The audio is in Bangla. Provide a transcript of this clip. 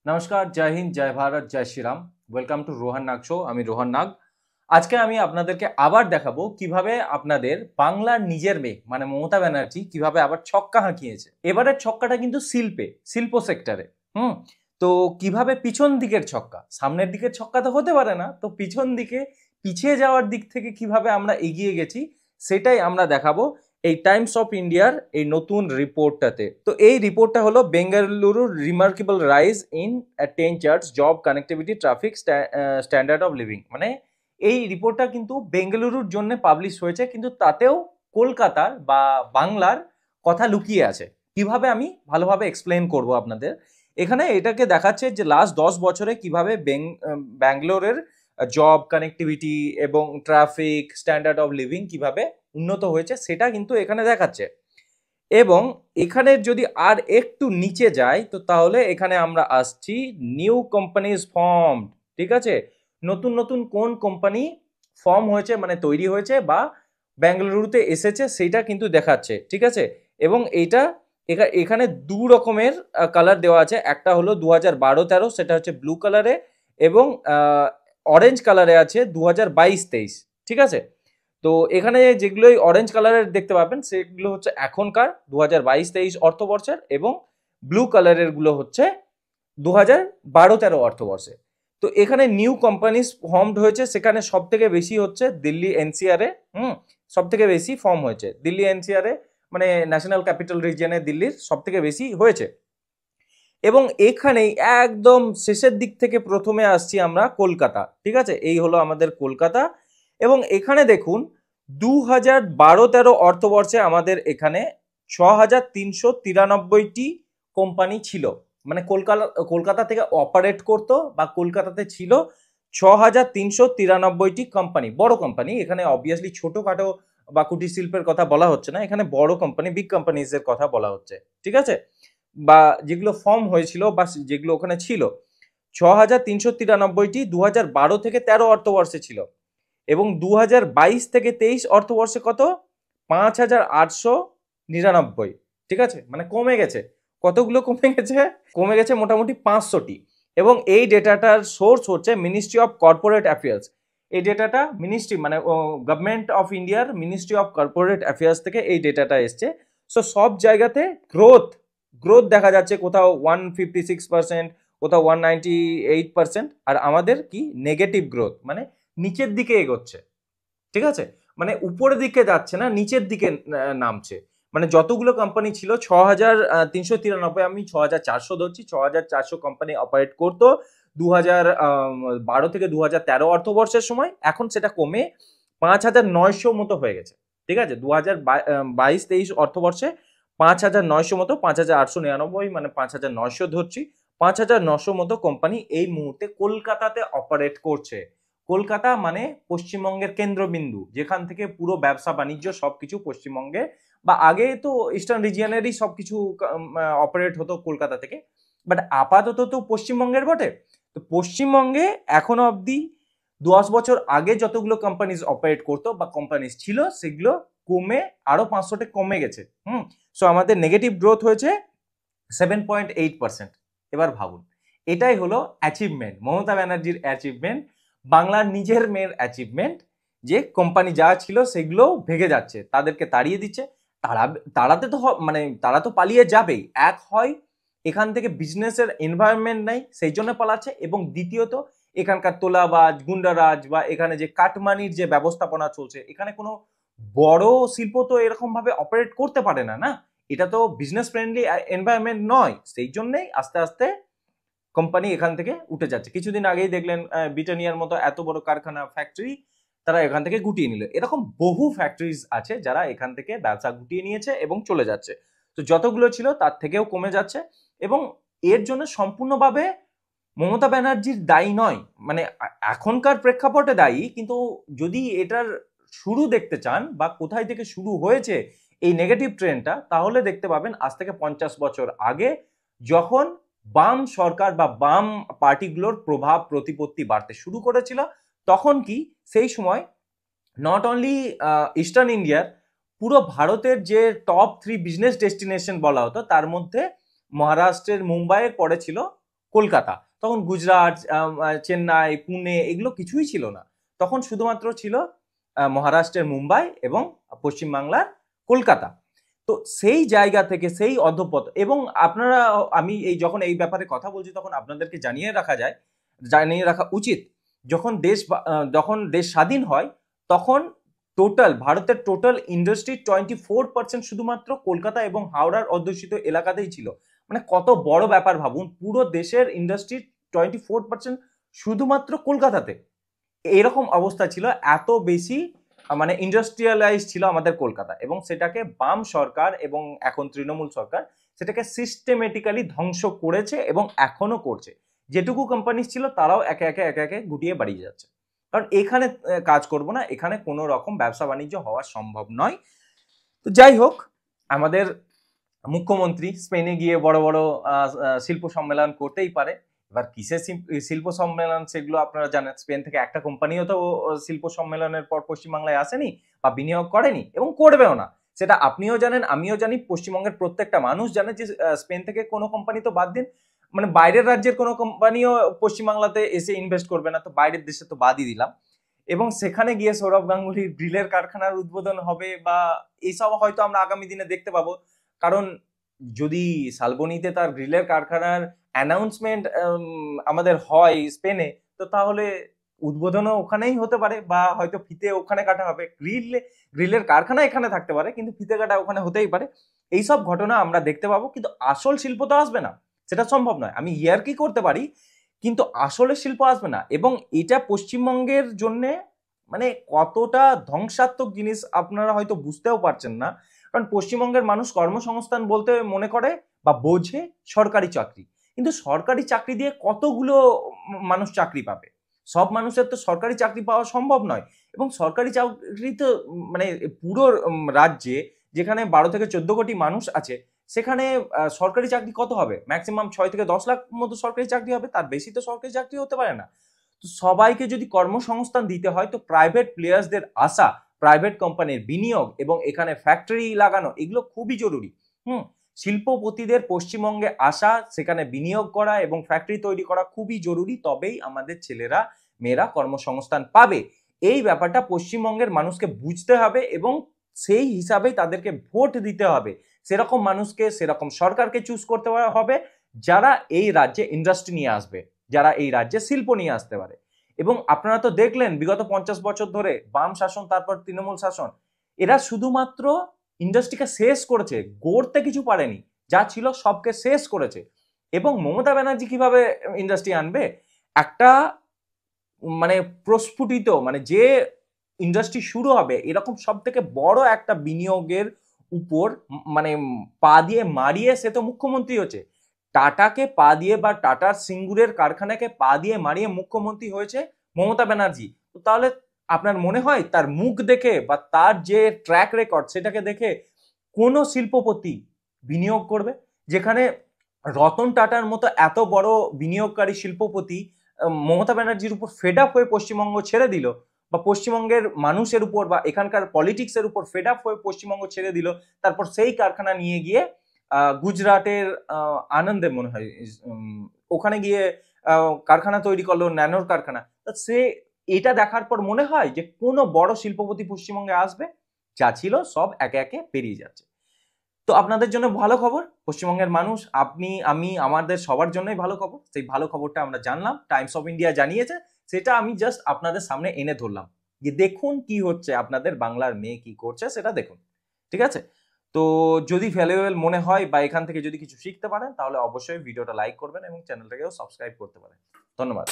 নমস্কার, জয় হিন্দ, জয় ভারত, জয় Shriram. Welcome to Rohan Nag show. আমি রোহান নাগ। আজকে আমি আপনাদেরকে আবার দেখাবো কিভাবে আপনাদের বাংলার নিজের মেয়ে মানে মমতা ব্যানার্জি কিভাবে আবার ছক্কা হাঁকিয়েছে। এবারের ছক্কাটা কিন্তু শিল্প সেক্টরে। তো কিভাবে পিছন দিকের ছক্কা, সামনের দিকের ছক্কা তো হতে পারে না, তো পিছন দিকে পিছিয়ে যাওয়ার দিক থেকে কিভাবে আমরা এগিয়ে গেছি সেটাই আমরা দেখাবো এই টাইমস অফ ইন্ডিয়ার এই নতুন রিপোর্টটাতে। তো এই রিপোর্টটা হলো বেঙ্গালুরুর remarkable rise in 10 charts job connectivity traffic standard of living. মানে এই রিপোর্টটা কিন্তু বেঙ্গালুরুর জন্য পাবলিশ হয়েছে, কিন্তু তাতেও কলকাতার বা বাংলার কথা লুকিয়ে আছে। কিভাবে আমি ভালোভাবে এক্সপ্লেন করব আপনাদের। এখানে এটাকে দেখাচ্ছে যে লাস্ট 10 বছরে কিভাবে ব্যাঙ্গালোরের জব কানেক্টিভিটি এবং ট্রাফিক স্ট্যান্ডার্ড অফ লিভিং কিভাবে উন্নত হয়েছে সেটা কিন্তু এখানে দেখাচ্ছে। এবং এখানে যদি আর একটু নিচে যাই তো তাহলে এখানে আমরা আসছি নিউ কোম্পানিজ ফর্ম। ঠিক আছে, নতুন নতুন কোন কোম্পানি ফর্ম হয়েছে মানে তৈরি হয়েছে বা বেঙ্গালুরুতে এসেছে সেটা কিন্তু দেখাচ্ছে। ঠিক আছে, এবং এইটা এখানে দু রকমের কালার দেওয়া আছে। একটা হলো 2012-13, সেটা হচ্ছে ব্লু কালারে, এবং অরেঞ্জ কালারে আছে 2022-23। ঠিক আছে, তো এখানে যেগুলোই অরেঞ্জ কালারের দেখতে পাবেন সেগুলো হচ্ছে এখনকার 2022-23 অর্থবর্ষের, এবং ব্লু কালারের গুলো হচ্ছে 2012-13 অর্থবর্ষে। তো এখানে নিউ কোম্পানিজ ফর্মড হয়েছে, সেখানে সব থেকে বেশি হচ্ছে দিল্লি এনসিআর এ। সব থেকে বেশি ফর্ম হয়েছে দিল্লি এনসিআর এ, মানে ন্যাশনাল ক্যাপিটাল রিজিয়নে দিল্লির সব থেকে বেশি হয়েছে। এবং এখানেই একদম শেষের দিক থেকে প্রথমে আসছি আমরা কলকাতা। ঠিক আছে, এই হলো আমাদের কলকাতা। এবং এখানে দেখুন 2012-13 অর্থবর্ষে আমাদের এখানে 6393টি কোম্পানি ছিল, মানে কলকাতা থেকে অপারেট করতো বা কলকাতাতে ছিল 6393টি কোম্পানি, বড় কোম্পানি। এখানে অবভিয়াসলি ছোটখাটো বা কুটির শিল্পের কথা বলা হচ্ছে না, এখানে বড় কোম্পানি, বিগ কোম্পানিজ এর কথা বলা হচ্ছে। ঠিক আছে, বা যেগুলো ফর্ম হয়েছিল বা যেগুলো ওখানে ছিল 6393টি 2012-13 অর্থবর্ষে ছিল। এবং 2022-23 অর্থবর্ষে কত? 5899। ঠিক আছে, মানে কমে গেছে। কতগুলো কমে গেছে? কমে গেছে মোটামুটি 500টি। এবং এই ডেটাটার সোর্স হচ্ছে মিনিস্ট্রি অফ কর্পোরেট অ্যাফেয়ার্স। এই ডেটাটা মিনিস্ট্রি মানে গভর্নমেন্ট অফ ইন্ডিয়ার মিনিস্ট্রি অফ কর্পোরেট অ্যাফেয়ার্স থেকে এই ডেটাটা এসছে। সো সব জায়গাতে গ্রোথ গ্রোথ দেখা যাচ্ছে, কোথাও 156%, কোথাও 198%, আর আমাদের কি নেগেটিভ গ্রোথ, মানে নিচের দিকে এগোচ্ছে। ঠিক আছে, মানে উপরের দিকে যাচ্ছে না, নিচের দিকে নামছে। মানে যতগুলো কোম্পানি ছিল 6393, আমি 6400 ধরছি, 6400 কোম্পানি অপারেট করতো 2012 থেকে 2013 অর্থবর্ষের সময়। এখন সেটা কমে 5900 মতো হয়ে গেছে। ঠিক আছে, 2022-23 অর্থবর্ষে 5900 মতো, 5899, মানে 5900 ধরছি, 5900 মতো কোম্পানি এই মুহূর্তে কলকাতাতে অপারেট করছে। কলকাতা মানে পশ্চিমবঙ্গের কেন্দ্রবিন্দু, যেখান থেকে পুরো ব্যবসা বাণিজ্য সবকিছু পশ্চিমবঙ্গে, বা আগে তো ইস্টার্ন রিজিয়নেরই সবকিছু অপারেট হতো কলকাতা থেকে, বাট আপাতত তো পশ্চিমবঙ্গের বটে। তো পশ্চিমবঙ্গে এখনো অবধি 10 বছর আগে যতগুলো কোম্পানিজ অপারেট করতো বা কোম্পানিজ ছিল সেগুলো কমে আরো 500টা কমে গেছে। সো আমাদের নেগেটিভ গ্রোথ হয়েছে 7.8%। এবার ভাবুন, এটাই হলো অ্যাচিভমেন্ট, মমতা ব্যানার্জির অ্যাচিভমেন্ট, বাংলার নিজের মেয়ের অ্যাচিভমেন্ট, যে কোম্পানি যা ছিল সেগুলো ভেঙে যাচ্ছে, তাদেরকে তাড়িয়ে দিচ্ছে। তাড়াতে তো মানে তারা তো পালিয়ে যাবেই। এক হয় এখান থেকে বিজনেসের এনভায়রনমেন্ট নাই সেই জন্য পালাচ্ছে, এবং দ্বিতীয়ত এখানকার তোলাবাজ গুন্ডারাজ বা এখানে যে কাটমানির যে ব্যবস্থাপনা চলছে, এখানে কোনো বড় শিল্প তো এরকম ভাবে অপারেট করতে পারে না। না, এটা তো বিজনেস ফ্রেন্ডলি এনভায়রনমেন্ট নয়, সেই জন্যই আস্তে আস্তে কোম্পানি এখান থেকে উঠে যাচ্ছে। কিছুদিন আগেই দেখলেন ব্রিটানিয়ার মতো এত বড় কারখানা ফ্যাক্টরি তারা এখান থেকে গুটিয়ে নিল। এরকম বহু ফ্যাক্টরিজ আছে যারা এখান থেকে ব্যবসা গুটিয়ে নিয়েছে এবং চলে যাচ্ছে। তো যতগুলো ছিল তার থেকেও কমে যাচ্ছে, এবং এর জন্য সম্পূর্ণভাবে মমতা ব্যানার্জির দায়ী নয়, মানে এখনকার প্রেক্ষাপটে দায়ী, কিন্তু যদি এটার শুরু দেখতে চান বা কোথায় থেকে শুরু হয়েছে এই নেগেটিভ ট্রেন্ডটা, তাহলে দেখতে পাবেন আজ থেকে 50 বছর আগে, যখন বাম সরকার বা বাম পার্টিগুলোর প্রভাব প্রতিপত্তি বাড়তে শুরু করেছিল, তখন কি সেই সময় নট অনলি ইস্টার্ন ইন্ডিয়ার, পুরো ভারতের যে টপ 3 বিজনেস ডেস্টিনেশন বলা হতো তার মধ্যে মহারাষ্ট্রের মুম্বাইয়ের পরে ছিল কলকাতা। তখন গুজরাট, চেন্নাই, পুনে এগুলো কিছুই ছিল না। তখন শুধুমাত্র ছিল মহারাষ্ট্রের মুম্বাই এবং পশ্চিমবাংলার কলকাতা। তো সেই জায়গা থেকে সেই অধঃপতন, এবং আপনারা, আমি এই যখন এই ব্যাপারে কথা বলছি তখন আপনাদেরকে জানিয়ে রাখা উচিত, যখন দেশ স্বাধীন হয় তখন ভারতের টোটাল ইন্ডাস্ট্রি 24% শুধুমাত্র কলকাতা এবং হাওড়ার অধ্যুষিত এলাকাতেই ছিল। মানে কত বড় ব্যাপার ভাবুন, পুরো দেশের ইন্ডাস্ট্রি 24% শুধুমাত্র কলকাতাতে। এরকম অবস্থা ছিল, এত বেশি মানে ইন্ডাস্ট্রিয়ালাইজ ছিল আমাদের কলকাতা, এবং সেটাকে বাম সরকার এবং এখন তৃণমূল সরকার সেটাকে সিস্টেমেটিক্যালি ধ্বংস করেছে এবং এখনো করছে। যেটুকু কোম্পানি ছিল তারাও একে একে গুটিয়ে বাড়িয়ে যাচ্ছে, কারণ এখানে কাজ করব না, এখানে কোনো রকম ব্যবসা বাণিজ্য হওয়া সম্ভব নয়। তো যাই হোক, আমাদের মুখ্যমন্ত্রী স্পেনে গিয়ে বড় বড় শিল্প সম্মেলন করতেই পারে। এবার কিসের শিল্প সম্মেলন সেগুলো আপনারা জানেন, স্পেন থেকে একটা কোম্পানিও তো শিল্প সম্মেলনের পর পশ্চিমবাংলায় আসেনি বা বিনিয়োগ করেনি এবং করবেও না। সেটা আপনিও জানেন, আমিও জানি, পশ্চিমবঙ্গের প্রত্যেকটা মানুষ জানে যে স্পেন থেকে কোনো কোম্পানি তো বাদ দিন, মানে বাইরের রাজ্যের কোনো কোম্পানিও পশ্চিমবাংলাতে এসে ইনভেস্ট করবে না, তো বাইরের দেশে তো বাদই দিলাম। এবং সেখানে গিয়ে সৌরভ গাঙ্গুলির গ্রিলের কারখানার উদ্বোধন হবে বা এইসব হয়তো আমরা আগামী দিনে দেখতে পাবো। কারণ যদি শালবনীতে তার গ্রিলের কারখানার অ্যানাউন্সমেন্ট আমাদের হয় স্পেনে, তো তাহলে উদ্বোধনও ওখানেই হতে পারে, বা হয়তো ফিতে ওখানে কাটা হবে। গ্রিলের কারখানা এখানে থাকতে পারে কিন্তু ফিতে কাটা ওখানে হতেই পারে। এইসব ঘটনা আমরা দেখতে পাবো, কিন্তু আসল শিল্প তো আসবে না, সেটা সম্ভব নয়। আমি ইয়ার্কি করতে পারি কিন্তু আসলে শিল্প আসবে না, এবং এটা পশ্চিমবঙ্গের জন্যে মানে কতটা ধ্বংসাত্মক জিনিস আপনারা হয়তো বুঝতেও পারছেন না। কারণ পশ্চিমবঙ্গের মানুষ কর্মসংস্থান বলতে মনে করে বা বোঝে সরকারি চাকরি, কিন্তু সরকারি চাকরি দিয়ে কতগুলো মানুষ চাকরি পাবে? সব মানুষের তো সরকারি চাকরি পাওয়া সম্ভব নয়। এবং সরকারি চাকরি তো মানে পুরো রাজ্যে যেখানে 12 থেকে 14 কোটি মানুষ আছে, সেখানে সরকারি চাকরি কত হবে? ম্যাক্সিমাম 6 থেকে 10 লাখ মতো সরকারি চাকরি হবে, তার বেশি তো সরকারি চাকরি হতে পারে না। তো সবাইকে যদি কর্মসংস্থান দিতে হয়, তো প্রাইভেট প্লেয়ার্সদের আসা, প্রাইভেট কোম্পানির বিনিয়োগ এবং এখানে ফ্যাক্টরি লাগানো এগুলো খুবই জরুরি। শিল্পপতিদের পশ্চিমবঙ্গে আসা, সেখানে বিনিয়োগ করা এবং ফ্যাক্টরি তৈরি করা খুবই জরুরি, তবেই আমাদের ছেলেরা মেয়েরা কর্মসংস্থান পাবে। এই ব্যাপারটা পশ্চিমবঙ্গের মানুষকে বুঝতে হবে এবং সেই হিসাবেই তাদেরকে ভোট দিতে হবে। সেরকম মানুষকে, সেরকম সরকারকে চুজ করতে হবে যারা এই রাজ্যে ইন্ডাস্ট্রি নিয়ে আসবে, যারা এই রাজ্যে শিল্প নিয়ে আসতে পারে। এবং আপনারা তো দেখলেন বিগত 50 বছর ধরে বাম শাসন, তারপর তৃণমূল শাসন, এরা শুধুমাত্র ইন্ডাস্ট্রিকে শেষ করেছে, গড়তে কিছু পারেনি। যা ছিল সবকে শেষ করেছে। এবং মমতা ব্যানার্জি কিভাবে ইন্ডাস্ট্রি আনবে? একটা মানে প্রস্ফুটিত, মানে যে ইন্ডাস্ট্রি শুরু হবে এরকম সব থেকে বড় একটা বিনিয়োগের উপর মানে পা দিয়ে মারিয়ে সে তো মুখ্যমন্ত্রী হচ্ছে। টাটাকে পা দিয়ে বা টাটার সিঙ্গুরের কারখানাকে পা দিয়ে মারিয়ে মুখ্যমন্ত্রী হয়েছে মমতা ব্যানার্জি। তো তাহলে আপনার মনে হয় তার মুখ দেখে বা তার যে ট্র্যাক রেকর্ড সেটাকে দেখে কোনো শিল্পপতি বিনিয়োগ করবে? যেখানে রতন টাটার মতো এত বড় বিনিয়োগকারী শিল্পপতি মমতা ব্যানার্জির উপর ফেড আপ হয়ে পশ্চিমবঙ্গ ছেড়ে দিল, বা পশ্চিমবঙ্গের মানুষের উপর বা এখানকার পলিটিক্সের উপর ফেড আপ হয়ে পশ্চিমবঙ্গ ছেড়ে দিল, তারপর সেই কারখানা নিয়ে গিয়ে গুজরাটের আনন্দে মনে হয় ওখানে গিয়ে কারখানা তৈরি করলো, ন্যানোর কারখানা। সে এটা দেখার পর মনে হয় যে কোনো বড় শিল্পপতি পশ্চিমবঙ্গে আসবে? যা ছিল সব একে একে পেরিয়ে যাচ্ছে। তো আপনাদের জন্য ভালো খবর, পশ্চিমবঙ্গের মানুষ, আপনি, আমি, আমাদের সবার জন্যই ভালো খবর। সেই ভালো খবরটা আমরা জানলাম, টাইমস অফ ইন্ডিয়া জানিয়েছে, সেটা আমি জাস্ট আপনাদের সামনে এনে ধরলাম যে দেখুন কি হচ্ছে, আপনাদের বাংলার মেয়ে কি করছে সেটা দেখুন। ঠিক আছে? তো যদি ভ্যালুয়েবল মনে হয় বা এখান থেকে যদি কিছু শিখতে পারেন, তাহলে অবশ্যই ভিডিওটা লাইক করবেন এবং চ্যানেলটাকেও সাবস্ক্রাইব করতে পারেন। ধন্যবাদ।